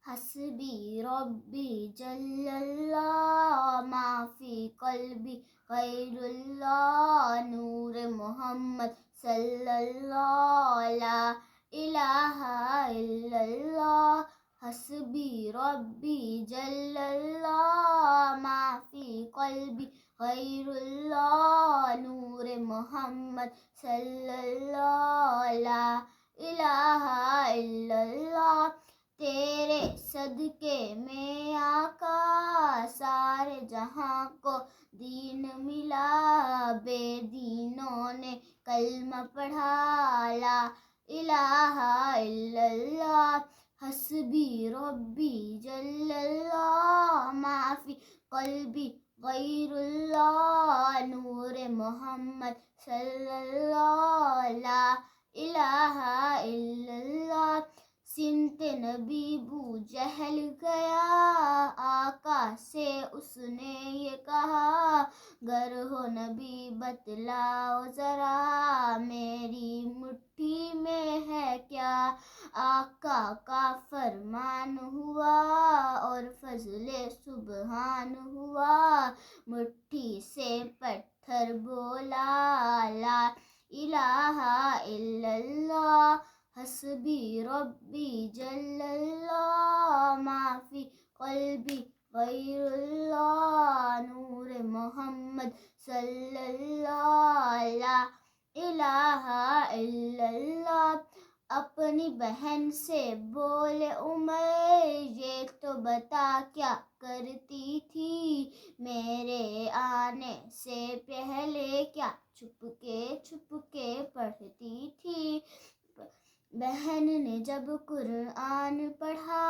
حسبی ربی جل اللہ ما فی قلبی غیر اللہ نور محمد صلی اللہ لا الہ الا اللہ حسبی ربی جل اللہ ما فی قلبی غیر اللہ نور محمد صلی اللہ لا الہ الا اللہ تیرے صدقے میں آقا سارے جہاں کو دین ملا بے دینوں نے کلمہ پڑھا لا الہ الا اللہ حسبی ربی جل اللہ ما فی قلبی غیر اللہ نور محمد صلی اللہ لا الہ الا اللہ سمت نبی بو جہل گیا آقا سے اس نے یہ کہا گر ہو نبی بتلاؤ ذرا میری مٹھی میں ہے کیا آقا کا فرمان ہوا اور فضل سبحان ہوا مٹھی سے پتھر بولا لا الہ الا اللہ حسبی ربی جل اللہ ما فی قلبی غیر اللہ نور محمد صلی اللہ لا الہ الا اللہ اپنی بہن سے بولے عمر یہ تو بتا کیا کرتی تھی میرے آنے سے پہلے کیا چھپ کے پڑھتی تھی بہن نے جب قرآن پڑھا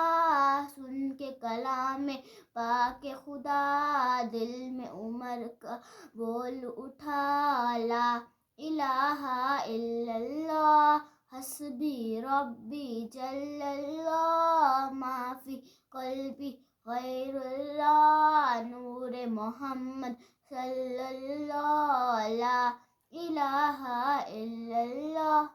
سن کے کلام پاک خدا دل میں عمر کا بول اٹھا لا الہ الا اللہ حسبی ربی جل اللہ ما فی قلبی غیر اللہ نور محمد صلی اللہ لا الہ الا اللہ